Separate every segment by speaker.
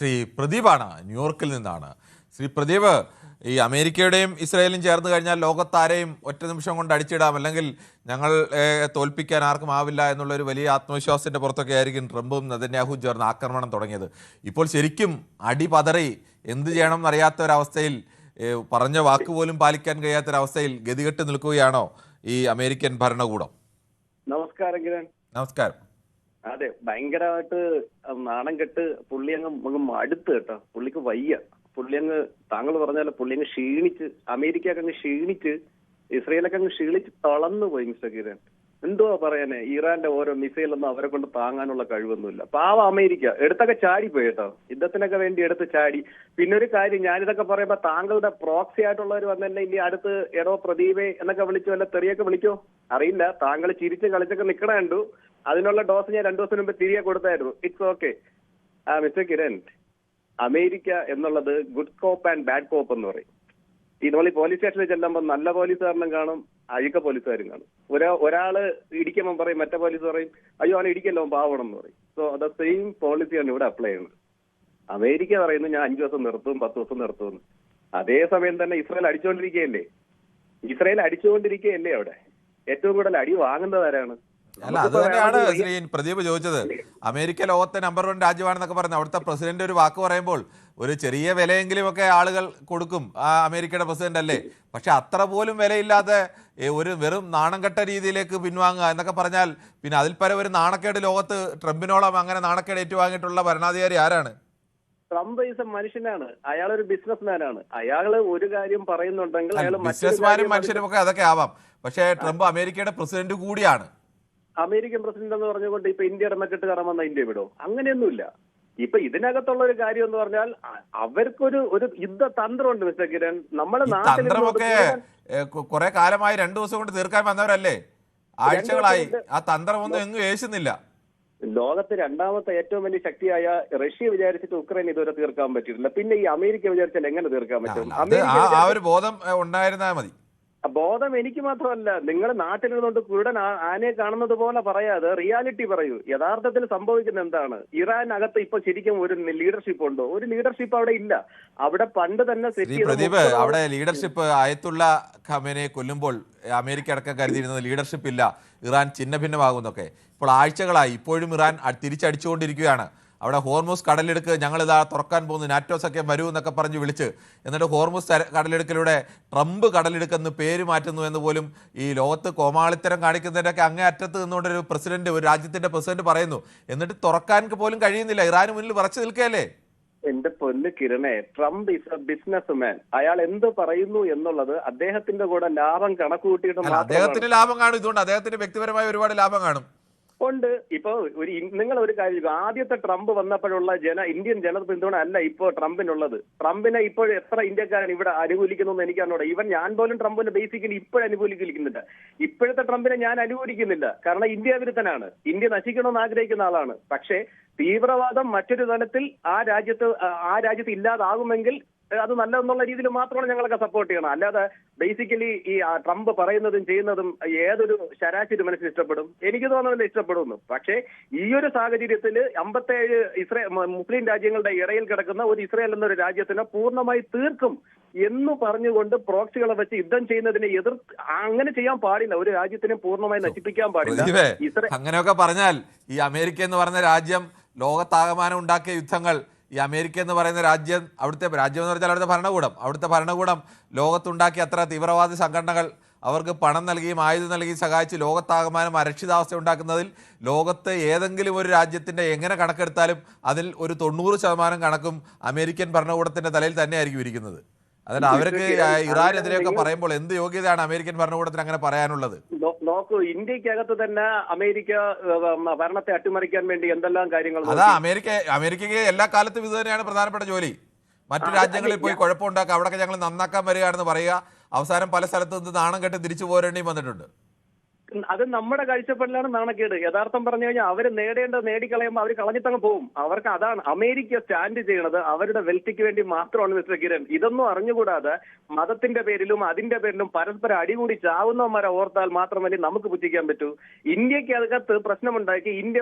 Speaker 1: ശ്രീ പ്രദീപാണ് ന്യൂയോർക്കിൽ നിന്നാണ്. ശ്രീ പ്രദീപ്, ഈ അമേരിക്കയുടെയും ഇസ്രായേലും ചേർന്ന് കഴിഞ്ഞാൽ ലോകത്താരെയും ഒറ്റ നിമിഷം കൊണ്ട് അടിച്ചിടാം, അല്ലെങ്കിൽ ഞങ്ങൾ തോൽപ്പിക്കാൻ ആർക്കും ആവില്ല എന്നുള്ളൊരു വലിയ ആത്മവിശ്വാസത്തിൻ്റെ പുറത്തൊക്കെ ആയിരിക്കും ട്രംപും നെതന്യാഹുവും ചേർന്ന് ആക്രമണം തുടങ്ങിയത്. ഇപ്പോൾ ശരിക്കും അടി പതറി എന്ത് ചെയ്യണം എന്നറിയാത്ത ഒരവസ്ഥയിൽ, പറഞ്ഞ വാക്ക് പോലും പാലിക്കാൻ കഴിയാത്തൊരവസ്ഥയിൽ ഗതികെട്ട് നിൽക്കുകയാണോ ഈ അമേരിക്കൻ ഭരണകൂടം?
Speaker 2: നമസ്കാരം കിരൺ.
Speaker 1: നമസ്കാരം.
Speaker 2: അതെ, ഭയങ്കരമായിട്ട് നാണം കെട്ട് പുള്ളി അങ്ങ് മടുത്ത് കേട്ടോ. പുള്ളിക്ക് വയ്യ. പുള്ളി അങ്ങ്, താങ്കൾ പറഞ്ഞാലോ, പുള്ളി അങ്ങ് ക്ഷീണിച്ച്, അമേരിക്കയൊക്കെ അങ്ങ് ക്ഷീണിച്ച്, ഇസ്രയേലൊക്കെ അങ്ങ് ക്ഷീണിച്ച് തളർന്നു പോയി മിസ്റ്റർ കിരൺ. എന്തുവാ പറയാനേ, ഇറാന്റെ ഓരോ മിസൈലൊന്നും അവരെ കൊണ്ട് താങ്ങാനുള്ള കഴിവൊന്നുമില്ല. പാവ അമേരിക്ക എടുത്തൊക്കെ ചാടിപ്പോയി കേട്ടോ, യുദ്ധത്തിനൊക്കെ വേണ്ടി എടുത്ത് ചാടി. പിന്നെ ഒരു കാര്യം, ഞാനിതൊക്കെ പറയുമ്പോ താങ്കളുടെ പ്രോക്സി ആയിട്ടുള്ളവർ വന്നെന്നെ ഇനി അടുത്ത് എടോ പ്രദീപേ എന്നൊക്കെ വിളിച്ചോ, അല്ല തെറിയൊക്കെ വിളിക്കോ അറിയില്ല. താങ്കൾ ചിരിച്ച് കളിച്ചൊക്കെ നിൽക്കണ കണ്ടു. അതിനുള്ള ഡോസ് ഞാൻ 2 ദിവസം മുമ്പ് തിരികെ കൊടുത്തായിരുന്നു. It's okay. Mister Kiran, America എന്നുള്ളത് good cop and bad cop എന്ന് പറയും. ഈ നമ്മൾ ഈ പോലീസ് സ്റ്റേഷനിൽ ചെല്ലുമ്പോൾ നല്ല പോലീസുകാരനും കാണും, അഴുക്ക പോലീസുകാരും കാണും. ഒരാള് ഇടിക്കുമ്പോൾ പറയും, മറ്റേ പോലീസ് പറയും അയ്യോ അവനെ ഇടിക്കല്ലോ പാവണം എന്ന് പറയും. സോ ദ സെയിം പോളിസിയാണ് ഇവിടെ അപ്ലൈ ചെയ്യുന്നത്. അമേരിക്ക പറയുന്നത് ഞാൻ 5 ദിവസം നിർത്തും, 10 ദിവസം നിർത്തുമെന്ന്. അതേസമയം തന്നെ ഇസ്രായേൽ അടിച്ചുകൊണ്ടിരിക്കുകയല്ലേ. അവിടെ ഏറ്റവും കൂടുതൽ അടി വാങ്ങുന്നത് ആരാണ്?
Speaker 1: അല്ല, അത് തന്നെയാണ് ശ്രീ പ്രദീപ് ചോദിച്ചത്. അമേരിക്ക ലോകത്തെ നമ്പർ 1 രാജ്യമാണെന്നൊക്കെ പറയുന്നത് അവിടുത്തെ പ്രസിഡന്റ് ഒരു വാക്ക് പറയുമ്പോൾ ഒരു ചെറിയ വിലയെങ്കിലും ഒക്കെ ആളുകൾ കൊടുക്കും. ആ അമേരിക്കയുടെ പ്രസിഡന്റ് അല്ലേ. പക്ഷെ അത്ര പോലും വിലയില്ലാതെ ഒരു വെറും നാണം കെട്ട രീതിയിലേക്ക് പിൻവാങ്ങുക എന്നൊക്കെ പറഞ്ഞാൽ പിന്നെ അതിൽ പരം ഒരു നാണക്കേട് ലോകത്ത് ട്രംപിനോളം അങ്ങനെ നാണക്കേട് ഏറ്റുവാങ്ങിയിട്ടുള്ള ഭരണാധികാരി ആരാണ്?
Speaker 2: ട്രംപ് ഈസ് എ മനുഷ്യനാണ്. അയാളൊരു ബിസിനസ്മാനാണ്. അയാള് ഒരു കാര്യം പറയുന്നുണ്ടെങ്കിൽ അയാൾ
Speaker 1: ബിസിനസ്മാനും മനുഷ്യരും ഒക്കെ അതൊക്കെ ആവാം. പക്ഷേ ട്രംപ് അമേരിക്കയുടെ പ്രസിഡന്റ് കൂടിയാണ്.
Speaker 2: അമേരിക്കൻ പ്രസിഡന്റ് എന്ന് പറഞ്ഞുകൊണ്ട് ഇപ്പൊ ഇന്ത്യയുടെ മെക്കിട്ട് കയറാൻ വന്ന ഇന്ത്യ വിടോ? അങ്ങനെയൊന്നുമില്ല. ഇപ്പൊ ഇതിനകത്തുള്ള ഒരു കാര്യം എന്ന് പറഞ്ഞാൽ അവർക്കൊരു യുദ്ധതന്ത്രമുണ്ട് മിസ്റ്റർ കിരൺ. നമ്മുടെ
Speaker 1: തന്ത്രമൊക്കെ കുറെ കാലമായി 2 ദിവസം കൊണ്ട് തീർക്കാൻ വന്നവരല്ലേ, ആഴ്ചകളായി. ആ തന്ത്രമൊന്നും എങ്ങും ഏശുന്നില്ല.
Speaker 2: ലോകത്ത് 2ാമത്തെ ഏറ്റവും വലിയ ശക്തിയായ റഷ്യ വിചാരിച്ചിട്ട് ഉക്രൈൻ ഇതുവരെ തീർക്കാൻ പറ്റിയിട്ടില്ല. പിന്നെ ഈ അമേരിക്ക വിചാരിച്ചാൽ എങ്ങനെ തീർക്കാൻ പറ്റും?
Speaker 1: ആ ഒരു ബോധം ഉണ്ടായിരുന്നാൽ മതി.
Speaker 2: ബോധം എനിക്ക് മാത്രമല്ല, നിങ്ങൾ നാട്ടിലിരുന്നുകൊണ്ട് കുരുടൻ ആനയെ കാണുന്നത് പോലെ പറയാതെ റിയാലിറ്റി പറയൂ. യഥാർത്ഥത്തിൽ സംഭവിക്കുന്നത് എന്താണ്? ഇറാനകത്ത് ഇപ്പൊ ശരിക്കും ഒരു ലീഡർഷിപ്പ് ഉണ്ടോ? ഒരു ലീഡർഷിപ്പ് അവിടെ ഇല്ല. അവിടെ പണ്ട് തന്നെ
Speaker 1: പ്രദീപ്, അവിടെ ലീഡർഷിപ്പ് ആയത്തുള്ള ഖമേനയെ കൊല്ലുമ്പോൾ അമേരിക്ക അടക്കം കരുതിയിരുന്നത് ലീഡർഷിപ്പ് ഇല്ല, ഇറാൻ ഛിന്ന ഭിന്നമാകുന്നൊക്കെ. ഇപ്പോൾ ആഴ്ചകളായി ഇപ്പോഴും ഇറാൻ തിരിച്ചടിച്ചുകൊണ്ടിരിക്കുകയാണ്. അവിടെ ഹോർമുസ് കടലിടുക്ക് ഞങ്ങളിതാ തുറക്കാൻ പോകുന്നു, നാറ്റോ സഖ്യം വരൂ എന്നൊക്കെ പറഞ്ഞ് വിളിച്ച്, എന്നിട്ട് ഹോർമുസ് കടലിടുക്കിലൂടെ ട്രംപ് കടലിടുക്കെന്ന് പേര് മാറ്റുന്നു എന്ന് പോലും ഈ ലോകത്ത് കോമാളിത്തരം കാണിക്കുന്നതിൻ്റെയൊക്കെ അങ്ങേ അറ്റത്ത് നിന്നുകൊണ്ടൊരു പ്രസിഡന്റ്, ഒരു രാജ്യത്തിന്റെ പ്രസിഡന്റ് പറയുന്നു. എന്നിട്ട് തുറക്കാൻ പോലും കഴിയുന്നില്ല, ഇറാന് മുന്നിൽ വിറച്ചു നിൽക്കുകയല്ലേ.
Speaker 2: എന്റെ പൊന്ന് കിരണേ, Trump is a business man. അയാൾ എന്ത് പറയുന്നു എന്നുള്ളത് അദ്ദേഹത്തിന്റെ കൂടെ ലാഭം കണക്ക് കൂട്ടിയിട്ട്
Speaker 1: അദ്ദേഹത്തിന് ലാഭം കാണും. ഇതുകൊണ്ട് അദ്ദേഹത്തിന് വ്യക്തിപരമായ ഒരുപാട് ലാഭം കാണും.
Speaker 2: ഉണ്ട്. ഇപ്പൊ നിങ്ങൾ ഒരു കാര്യം, ആദ്യത്തെ ട്രംപ് വന്നപ്പോഴുള്ള ഇന്ത്യൻ ജനപിന്തുണ അല്ല ഇപ്പോ ട്രംപിനുള്ളത്. ട്രംപിനെ ഇപ്പോൾ എത്ര ഇന്ത്യക്കാരൻ ഇവിടെ അനുകൂലിക്കുന്നു എന്ന് എനിക്കറിഞ്ഞൂടാ. ഈവൻ ഞാൻ പോലും ട്രംപിനെ ബേസിക്കലി ഇപ്പോഴും അനുകൂലിക്കുന്നില്ല. ഇപ്പോഴത്തെ ട്രംപിനെ ഞാൻ അനുകൂലിക്കുന്നില്ല. കാരണം ഇന്ത്യ വിരുദ്ധനാണ്, ഇന്ത്യ നശിക്കണമെന്ന് ആഗ്രഹിക്കുന്ന ആളാണ്. പക്ഷേ തീവ്രവാദം മറ്റൊരു തലത്തിൽ ആ രാജ്യത്ത് ഇല്ലാതാകുമെങ്കിൽ അത് നല്ലതെന്നുള്ള രീതിയിൽ മാത്രമാണ് ഞങ്ങളൊക്കെ സപ്പോർട്ട് ചെയ്യണം. അല്ലാതെ ബേസിക്കലി ഈ ട്രംപ് പറയുന്നതും ചെയ്യുന്നതും ഏതൊരു ശരാശരി മനുഷ്യന് ഇഷ്ടപ്പെടും? എനിക്ക് തോന്നുന്നില്ല ഇഷ്ടപ്പെടുന്നു. പക്ഷേ ഈ ഒരു സാഹചര്യത്തിൽ 57 മുസ്ലിം രാജ്യങ്ങളുടെ ഇടയിൽ കിടക്കുന്ന ഒരു ഇസ്രായേൽ എന്നൊരു രാജ്യത്തിനെ പൂർണ്ണമായി തീർക്കും എന്ന് പറഞ്ഞുകൊണ്ട് പ്രോക്സികളെ വെച്ച് യുദ്ധം ചെയ്യുന്നതിനെ അങ്ങനെ ചെയ്യാൻ പാടില്ല. ഒരു രാജ്യത്തിനെ പൂർണ്ണമായി നശിപ്പിക്കാൻ പാടില്ല.
Speaker 1: അങ്ങനെയൊക്കെ പറഞ്ഞാൽ ഈ അമേരിക്ക എന്ന് പറഞ്ഞ രാജ്യം ലോകത്താകമാനം ഉണ്ടാക്കിയ യുദ്ധങ്ങൾ, ഈ അമേരിക്ക എന്ന് പറയുന്ന രാജ്യം, അവിടുത്തെ രാജ്യം എന്ന് പറഞ്ഞാൽ അവിടുത്തെ ഭരണകൂടം ലോകത്തുണ്ടാക്കിയ അത്ര തീവ്രവാദി സംഘടനകൾ അവർക്ക് പണം നൽകിയും ആയുധം നൽകിയും സഹായിച്ച് ലോകത്താകമാനം അരക്ഷിതാവസ്ഥ ഉണ്ടാക്കുന്നതിൽ ലോകത്ത് ഏതെങ്കിലും ഒരു രാജ്യത്തിൻ്റെ എങ്ങനെ കണക്കെടുത്താലും അതിൽ ഒരു 90% കണക്കും അമേരിക്കൻ ഭരണകൂടത്തിൻ്റെ തലയിൽ തന്നെയായിരിക്കും ഇരിക്കുന്നത്. അതിന് അവർക്ക് ഇറാനെതിരെയൊക്കെ പറയുമ്പോൾ എന്ത് യോഗ്യതയാണ് അമേരിക്കൻ ഭരണകൂടത്തിന് അങ്ങനെ പറയാനുള്ളത്?
Speaker 2: നോക്കൂ, ഇന്ത്യക്കകത്ത് തന്നെ അമേരിക്ക ഭരണത്തെ അട്ടിമറിക്കാൻ വേണ്ടി എന്തെല്ലാം കാര്യങ്ങൾ.
Speaker 1: അതാ അമേരിക്കയ്ക്ക് എല്ലാ കാലത്തും ഇത് തന്നെയാണ് പ്രധാനപ്പെട്ട ജോലി. മറ്റു രാജ്യങ്ങളിൽ പോയി കുഴപ്പമുണ്ടാക്കുക, അവിടെയൊക്കെ ഞങ്ങൾ നന്നാക്കാൻ വരികയാണെന്ന് പറയുക, അവസാനം പല സ്ഥലത്തു നിന്ന് നാണം കെട്ട് തിരിച്ചു പോരേണ്ടിയും വന്നിട്ടുണ്ട്.
Speaker 2: അത് നമ്മുടെ കാഴ്ചപ്പാടിലാണ് നാണക്കേട്. യഥാർത്ഥം പറഞ്ഞു കഴിഞ്ഞാൽ അവർ നേടേണ്ടത് നേടിക്കളയുമ്പോൾ അവർ കളഞ്ഞിട്ടങ്ങ് പോകും. അവർക്ക് അതാണ് അമേരിക്ക സ്റ്റാൻഡ് ചെയ്യണത്, അവരുടെ വെൽത്തിക്ക് വേണ്ടി മാത്രമാണ് മിസ്റ്റർ കിരൺ. ഇതൊന്നും അറിഞ്ഞുകൂടാതെ മതത്തിന്റെ പേരിലും അതിന്റെ പേരിലും പരസ്പരം അടികൂടി ചാവുന്നവന്മാരെ ഓർത്താൽ മാത്രമല്ലേ നമുക്ക് പുച്ഛിക്കാൻ പറ്റൂ. ഇന്ത്യക്ക് അകത്ത് പ്രശ്നമുണ്ടാക്കി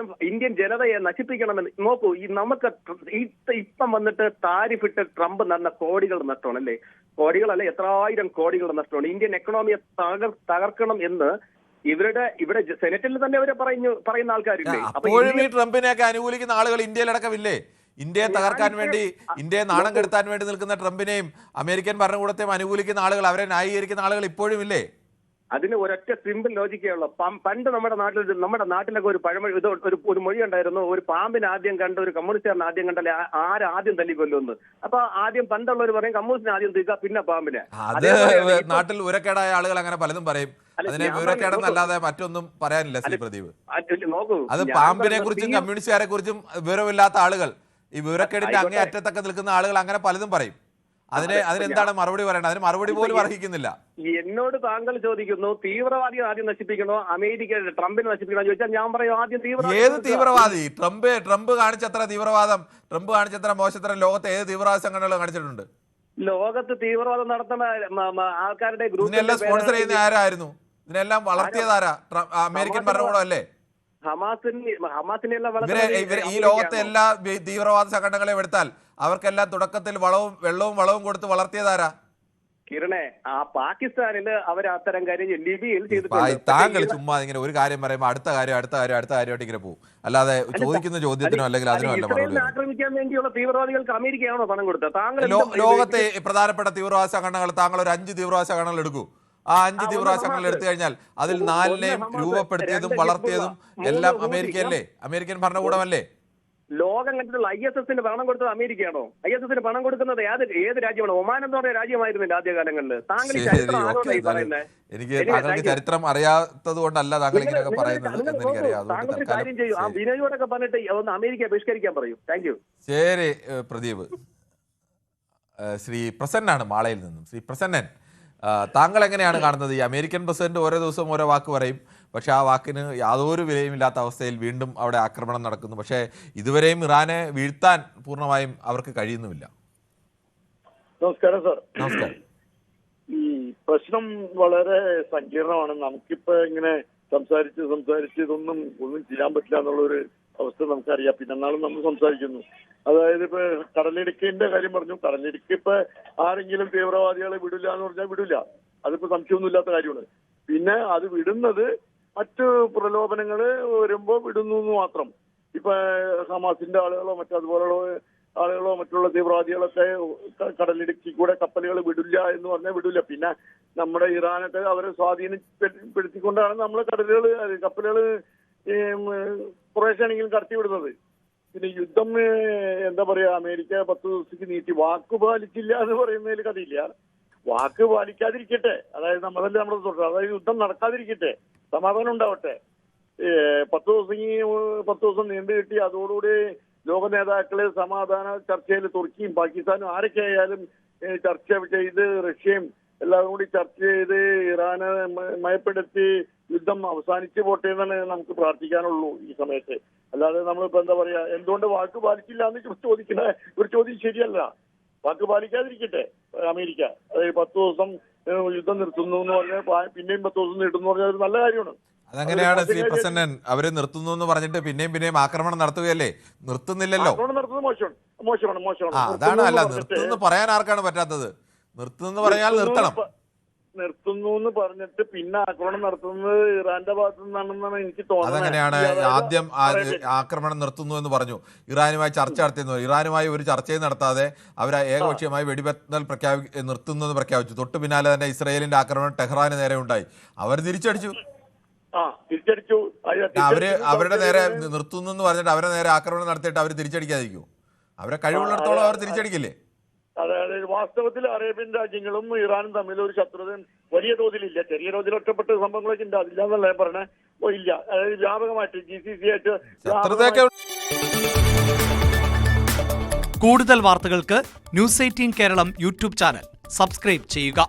Speaker 2: ഇന്ത്യൻ ജനതയെ നശിപ്പിക്കണമെന്ന് നോക്കൂ. ഈ നമുക്ക് ഇപ്പം വന്നിട്ട് താരിഫിട്ട് ട്രംപ് നടന്ന കോടികൾ നഷ്ടമാണ് അല്ലേ? കോടികളല്ല, എത്രായിരം കോടികൾ നഷ്ടമാണ്. ഇന്ത്യൻ എക്കണോമിയെ തകർക്കണം എന്ന് ഇവിടെ സെനറ്റിൽ തന്നെ അവരെ പറയുന്ന ആൾക്കാരില്ലേ?
Speaker 1: അപ്പോഴും ഈ ട്രംപിനെയൊക്കെ അനുകൂലിക്കുന്ന ആളുകൾ ഇന്ത്യയിലടക്കമില്ലേ? ഇന്ത്യയെ തകർക്കാൻ വേണ്ടി, ഇന്ത്യയെ നാണം കെടുത്താൻ വേണ്ടി നിൽക്കുന്ന ട്രംപിനെയും അമേരിക്കൻ ഭരണകൂടത്തെയും അനുകൂലിക്കുന്ന ആളുകൾ, അവരെ ന്യായീകരിക്കുന്ന ആളുകൾ ഇപ്പോഴും ഇല്ലേ?
Speaker 2: അതിന് ഒരൊറ്റ സിമ്പിൾ ലോജിക്കേ ഉള്ളൂ. പണ്ട് നമ്മുടെ നാട്ടിലൊക്കെ ഒരു പഴമൊഴി, ഒരു മൊഴി ഉണ്ടായിരുന്നു, ഒരു പാമ്പിനെ ആദ്യം കണ്ട് ഒരു കമ്മ്യൂണിസ്റ്റുകാരൻ ആദ്യം കണ്ടല്ലേ ആദ്യം തല്ലിക്കൊല്ലുമെന്ന്. അപ്പൊ ആദ്യം പണ്ടുള്ളവർ പറയും കമ്മ്യൂണിസ്റ്റിനെ ആദ്യം തീക്കുക, പിന്നെ പാമ്പിനെ.
Speaker 1: അത് നാട്ടിൽ ഉരക്കേടായ ആളുകൾ അങ്ങനെ പലതും പറയും. അതിനെ വിവരക്കേടെന്നല്ലാതെ മറ്റൊന്നും പറയാനില്ല ശ്രീ പ്രദീപ്.
Speaker 2: നോക്കൂ,
Speaker 1: അത് പാമ്പിനെ കുറിച്ചും കമ്മ്യൂണിസ്റ്റുകാരെ കുറിച്ചും വിവരമില്ലാത്ത ആളുകൾ, ഈ വിവരക്കേടിന്റെ അങ്ങേ അറ്റത്തൊക്കെ നിൽക്കുന്ന ആളുകൾ അങ്ങനെ പലതും പറയും. അതിനെന്താണ് മറുപടി പറയേണ്ടത്? അതിന് മറുപടി പോലും അർഹിക്കുന്നില്ല.
Speaker 2: എന്നോട് താങ്കൾ ചോദിക്കുന്നു തീവ്രവാദിയെ ആദ്യം നശിപ്പിക്കണോ അമേരിക്ക ട്രംപിനെ നശിപ്പിക്കണോ ചോദിച്ചാൽ ഞാൻ പറയും ആദ്യം തീവ്രവാദി.
Speaker 1: ഏത് തീവ്രവാദി? ട്രംപ് കാണിച്ചത്ര തീവ്രവാദം, ട്രംപ് കാണിച്ചത്ര മോശത്തരം ലോകത്തെ ഏത് തീവ്രവാദ സംഘടനകൾ കാണിച്ചിട്ടുണ്ട്?
Speaker 2: ലോകത്ത് തീവ്രവാദം നടത്തുന്ന ആൾക്കാരുടെ
Speaker 1: ഗ്രൂപ്പ് സ്പോൺസർ ചെയ്യുന്ന ആരായിരുന്നു? ഇതിനെല്ലാം വളർത്തിയതാരാ? അമേരിക്കൻ ഭരണകൂടം അല്ലേ? ഈ ലോകത്തെ എല്ലാ തീവ്രവാദ സംഘടനകളെയും എടുത്താൽ അവർക്കെല്ലാം തുടക്കത്തിൽ വെള്ളവും കൊടുത്ത് വളർത്തിയതാരാ?
Speaker 2: കിരണേ, ആ പാകിസ്ഥാനില് അവർ അത്തരം കാര്യം ലിബിയയിൽ ചെയ്തിട്ടുണ്ട്.
Speaker 1: താങ്കൾ ചുമ്മാ ഇങ്ങനെ ഒരു കാര്യം പറയുമ്പോൾ അടുത്ത കാര്യമായിട്ട് ഇങ്ങനെ പോകും, അല്ലാതെ ചോദിക്കുന്ന ചോദ്യത്തിനോ അല്ലെങ്കിൽ അതിനോ അല്ല മറുപടി.
Speaker 2: ആക്രമിക്കാൻ വേണ്ടിയുള്ള തീവ്രവാദികൾക്ക് അമേരിക്കയാണോ പണം കൊടുത്തത്? താങ്കൾ
Speaker 1: ലോകത്തെ പ്രധാനപ്പെട്ട തീവ്രവാദ സംഘടനകൾ, താങ്കൾ ഒരു 5 തീവ്രവാദ സംഘടനകൾ എടുക്കൂ. ആ 5 തീവ്രവാദ സംഘടനകൾ എടുത്തു കഴിഞ്ഞാൽ അതിൽ 4നെയും രൂപപ്പെടുത്തിയതും വളർത്തിയതും എല്ലാം അമേരിക്കയല്ലേ? അമേരിക്കൻ ഭരണകൂടമല്ലേ?
Speaker 2: ലോകം കണ്ടിട്ടുള്ള ISSന് പണം കൊടുത്തത് അമേരിക്കയാണോ? ISSന് പണം കൊടുക്കുന്നത് ഏത് രാജ്യമാണ്? ഒമാൻ എന്ന് പറയുന്ന രാജ്യമായിരുന്നില്ല ആദ്യകാലങ്ങളിൽ.
Speaker 1: എനിക്ക് താങ്കൾക്ക് ചരിത്രം അറിയാത്തത് കൊണ്ടല്ല താങ്കൾ ഇങ്ങനെയൊക്കെ പറയുന്നത് എന്ന് എനിക്കറിയാം.
Speaker 2: കാര്യം ചെയ്യും, ആ വിനയോടൊക്കെ പറഞ്ഞിട്ട് ഒന്ന് അമേരിക്ക ബഹിഷ്കരിക്കാൻ പറയൂ. Thank you.
Speaker 1: ശരി പ്രദീപ്. ശ്രീ പ്രസന്നാണ് മാളയിൽ നിന്നും. ശ്രീ പ്രസന്നൻ, താങ്കൾ എങ്ങനെയാണ് കാണുന്നത്? ഈ അമേരിക്കൻ പ്രസിഡന്റ് ഓരോ ദിവസവും ഓരോ വാക്ക് പറയും, പക്ഷെ ആ വാക്കിന് യാതൊരു വിലയുമില്ലാത്ത അവസ്ഥയിൽ വീണ്ടും അവിടെ ആക്രമണം നടക്കുന്നു. പക്ഷേ ഇതുവരെയും ഇറാനെ വീഴ്ത്താൻ പൂർണ്ണമായും അവർക്ക് കഴിയുന്നുമില്ല.
Speaker 3: നമസ്കാരം സാർ.
Speaker 1: നമസ്കാരം.
Speaker 3: ഈ പ്രശ്നം വളരെ സങ്കീർണമാണ്. നമുക്കിപ്പോ ഇങ്ങനെ സംസാരിച്ച് ഒന്നും ചെയ്യാൻ പറ്റില്ല എന്നുള്ളൊരു അവസ്ഥ നമുക്കറിയാം. പിന്നെ എന്നാലും നമ്മൾ സംസാരിക്കുന്നു. അതായത് ഇപ്പൊ കടലിടുക്കിന്റെ കാര്യം പറഞ്ഞു. കടലിടുക്ക് ഇപ്പൊ ആരെങ്കിലും തീവ്രവാദികളെ വിടില്ല എന്ന് പറഞ്ഞാൽ വിടില്ല. അതിപ്പോ സംശയമൊന്നുമില്ലാത്ത കാര്യമാണ്. പിന്നെ അത് വിടുന്നത് മറ്റു പ്രലോഭനങ്ങൾ വരുമ്പോ വിടുന്നു എന്ന് മാത്രം. ഇപ്പൊ ഹമാസിന്റെ ആളുകളോ മറ്റതുപോലുള്ള ആളുകളോ മറ്റുള്ള തീവ്രവാദികളൊക്കെ കടലിടുക്കി കൂടെ കപ്പലുകൾ വിടില്ല എന്ന് പറഞ്ഞാൽ വിടില്ല. പിന്നെ നമ്മുടെ ഇറാനൊക്കെ അവരെ സ്വാധീനപ്പെടുത്തിക്കൊണ്ടാണ് നമ്മൾ കപ്പലുകൾ കുറേശ്ശാണെങ്കിലും കടത്തിവിടുന്നത്. പിന്നെ യുദ്ധം എന്താ പറയാ, അമേരിക്ക 10 ദിവസത്തേക്ക് നീട്ടി. വാക്ക് പാലിച്ചില്ല എന്ന് പറയുന്നതിൽ കഥയില്ല. വാക്ക് പാലിക്കാതിരിക്കട്ടെ, അതായത് നമ്മളല്ലേ നമ്മുടെ തൊട്ട്, അതായത് യുദ്ധം നടക്കാതിരിക്കട്ടെ, സമാധാനം ഉണ്ടാവട്ടെ. 10 ദിവസം നീണ്ടു കിട്ടി. അതോടുകൂടി ലോക നേതാക്കള് സമാധാന ചർച്ചയിൽ തുർക്കിയും പാകിസ്ഥാനും ആരൊക്കെ ആയാലും ചർച്ച ചെയ്ത്, റഷ്യയും എല്ലാവരും കൂടി ചർച്ച ചെയ്ത് ഇറാനെ മയപ്പെടുത്തി യുദ്ധം അവസാനിച്ചു പോട്ടെ എന്നാണ് നമുക്ക് പ്രാർത്ഥിക്കാനുള്ളൂ ഈ സമയത്ത്. അല്ലാതെ നമ്മളിപ്പോ എന്താ പറയാ, എന്തുകൊണ്ട് വാക്ക് പാലിച്ചില്ല എന്ന് ചോദിക്കുന്ന ഒരു ചോദ്യം ശരിയല്ല. വാക്ക് പാലിക്കാതിരിക്കട്ടെ അമേരിക്ക. അതായത് 10 ദിവസം യുദ്ധം നിർത്തുന്നു എന്ന് പറഞ്ഞാൽ പിന്നെയും 10 ദിവസം നീട്ടുന്നു പറഞ്ഞാൽ ഒരു നല്ല കാര്യമാണ്.
Speaker 1: അതെങ്ങനെയാണ് ശ്രീ പ്രസന്നൻ? അവര് നിർത്തുന്നു എന്ന് പറഞ്ഞിട്ട് പിന്നെയും ആക്രമണം നടത്തുകയല്ലേ? നിർത്തുന്നില്ലല്ലോ.
Speaker 3: ആക്രമണം നടത്തുന്നത് മോശമാണ്.
Speaker 1: അതാണ്. അല്ല, നിർത്തുന്നു പറയാൻ ആർക്കാണ് പറ്റാത്തത്? നിർത്തുന്നു പറഞ്ഞാൽ നിർത്തണം.
Speaker 3: നിർത്തുന്നു എന്ന് പറഞ്ഞിട്ട് പിന്നെ ആക്രമണം നടത്തുന്നത് ഇറാന്റെ ഭാഗത്തു നിന്നാണെന്നാണ് എനിക്ക് തോന്നുന്നത്.
Speaker 1: അതെങ്ങനെയാണ്? ആദ്യം ആക്രമണം നിർത്തുന്നു എന്ന് പറഞ്ഞു, ഇറാനുമായി ചർച്ച നടത്തിയെന്ന് പറഞ്ഞു. ഇറാനുമായി ഒരു ചർച്ചയും നടത്താതെ അവർ ഏകപക്ഷീയമായി വെടിവെത്തൽ നിർത്തുന്നു എന്ന് പ്രഖ്യാപിച്ചു. തൊട്ടു പിന്നാലെ തന്നെ ഇസ്രായേലിന്റെ ആക്രമണം ടെഹ്റാന് നേരെ ഉണ്ടായി. അവർ തിരിച്ചടിച്ചു. അവരുടെ നേരെ നിർത്തുന്നു എന്ന് പറഞ്ഞിട്ട് അവരെ നേരെ ആക്രമണം നടത്തിയിട്ട് അവർ തിരിച്ചടിക്കാതിരിക്കും? അവരെ കഴിവുള്ളിടത്തോളം അവർ തിരിച്ചടിക്കില്ലേ?
Speaker 3: അതായത് വാസ്തവത്തിൽ അറേബ്യൻ രാജ്യങ്ങളും ഇറാനും തമ്മിൽ ഒരു ശത്രുത വലിയ തോതിലില്ല. ചെറിയ തോതിൽ ഒറ്റപ്പെട്ട സംഭവങ്ങളൊക്കെ ഉണ്ട്. അതില്ല എന്നല്ല ഞാൻ പറഞ്ഞത്. ഇല്ല, അതായത് വ്യാപകമായിട്ട് GCC ആയിട്ട്.
Speaker 4: കൂടുതൽ വാർത്തകൾക്ക് News 18 Keralam YouTube channel subscribe ചെയ്യുക.